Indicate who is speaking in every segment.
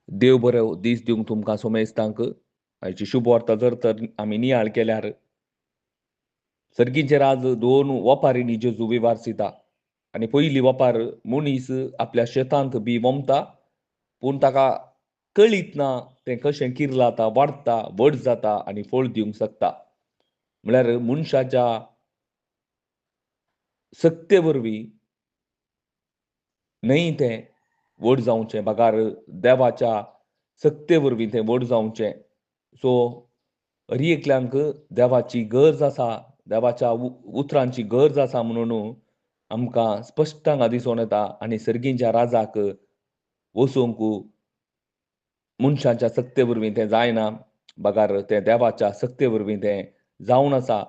Speaker 1: देव बरो दीस दिवंक तुमकां सोमेस्तांक आयची शुभ वार्ता जर तर आमी नियाळ केल्यार सर्गीचे राज दोन वपारींनी जेजू विवारसिता आनी पयली वपार मनीस आपल्या शेतांत बी वमता पूण ताका कळीत ना तें कशें किर्लाता वाडटा व्हड जाता आनी फळ दिवंक शकता म्हळ्यार मनशाच्या सक्ते वरवीं न्हय तें व्हड जावचें बागार देवाच्या सक्ते वरवीं तें व्हड जावचें सो एकल्यांक देवाची गरज आसा देवाच्या उतरांची गरज आसा म्हणून आमकां स्पश्ट हांगा दिसून येता आनी सर्गींच्या राजाक वचूंक मनशाच्या सक्ते वरवीं तें जायना बागार तें देवाच्या सक्ते वरवीं तें जावन आसा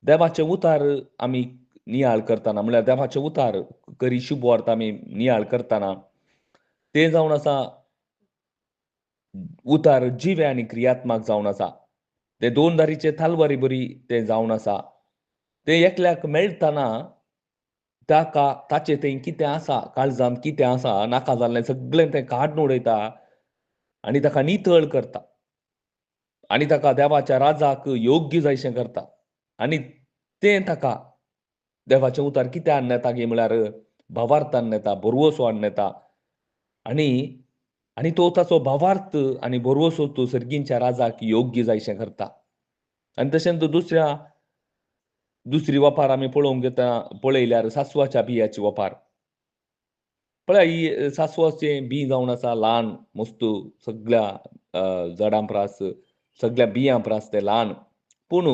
Speaker 1: देवाचे उतार आमी नियाळ करतना म्हळ्यार देवाचे उतार खरी शुभ वार्ता आमी नियाळ करतना तें जावन आसा उतार जिवे आनी क्रियात्मक जावन आसा ते दोन दारीचे तालवारी बरी तें जावन आसा तें एकल्याक मेळटना ताका ताचें थंय कितें आसा काळजांत कितें आसा नाका जाल्लें सगळें तें काडून उडयता आनी ताका नितळ करता आनी ताका देवाच्या राजाक योग्य जायशें करता आनी तें ताका देवाचें उतार कितें हाडून येता गे म्हळ्यार भावार्थ हाडून येता बरवसो हाडून येता आनी आनी तो ताचो भावार्थ आनी बरवसो तो सर्गींच्या राजाक योग्य जायशें करता आनी तशेंच दुसरी वपार आमी पळोवंक पळयल्यार सासवाच्या बियाची वपार पळय ही सासवाचें बी जावन आसा ल्हान मस्तू सगळ्या झाडां परास सगळ्या बियां परास तें ल्हान पूण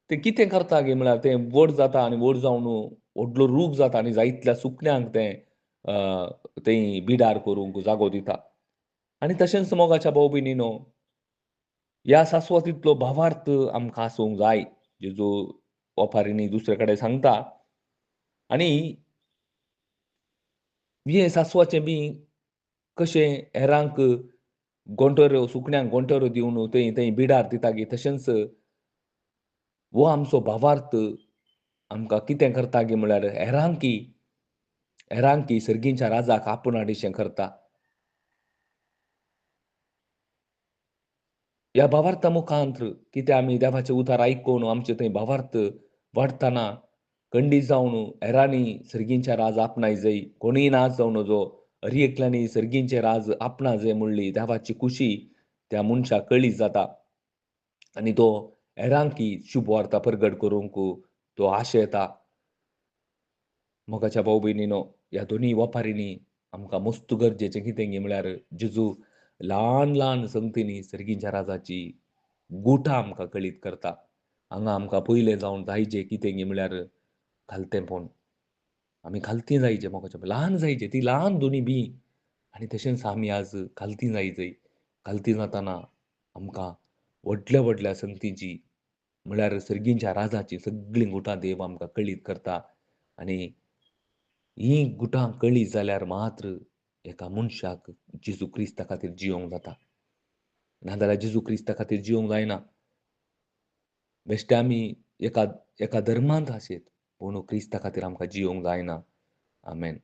Speaker 1: तें कितें करता गे म्हळ्यार तें व्हड जाता आनी व्हड जावन व्हडलो रूख जाता आनी जायतल्या सुकण्यांक तें थंय बिडार करूंक जागो दिता आनी तशेंच मोगाच्या भाव भयणीनो ह्या सासवातींतलो भावार्थ आमकां आसूंक जाय जेजू ओपारींनी दुसरे कडेन सांगता आनी हे सासवाचें बी कशें हेरांक गोंठऱ्यो सुकण्यांक गोंठऱ्यो दिवन थंय बिडार दिता गे तशेंच हो आमचो भावार्थ आमकां कितें करता गे म्हळ्यार हेरांकी सर्गींच्या राजाक आपण हाडिशें करता ह्या भावार्था मुखांत कितें आमी देवाचें उतार आयकून आमचें थंय भावार्थ वाडटना खंडीत जावन हेरांनी सर्गींचे राज आपणाय जाय कोणीय ना जावन नजो एकल्यांनी सर्गींचे राज आपणा जाय म्हणली देवाची खुशी त्या मनशाक कळीत जाता आनी तो हेरांकी शुभ वार्ता परगट करूंक तो आशेता मोगाच्या भाव भयणीनो ह्या दोनी वपारींनी आमकां मस्त गरजेचें कितें गे म्हळ्यार जेजू ल्हान ल्हान संगतींनी सर्गींच्या राजाची गुटां आमकां कळीत करता हांगा आमकां पयलें जावन जायजें कितें गे म्हळ्यार घालतेपण आमी घालतीं जायचे मोगाच्या ल्हान जायचे ती ल्हान दोनी बी आनी तशेंच आमी आज घालतीं जायजय घालतीं जातना आमकां व्हडल्या व्हडल्या संगतींची म्हळ्यार सर्गींच्या राजाची सगळीं गुटां देव आमकां कळीत करता आनी हीं गुटां कळीत जाल्यार मात्र एका मनशाक जेजू क्रिस्ता खातीर जियोंक जाता नाजाल्यार जेजू क्रिस्ता खातीर जियोंक जायना बेश्टे आमी एका धर्मांत आसत पूण क्रिस्ता खातीर आमकां जियोंक जायना आमेन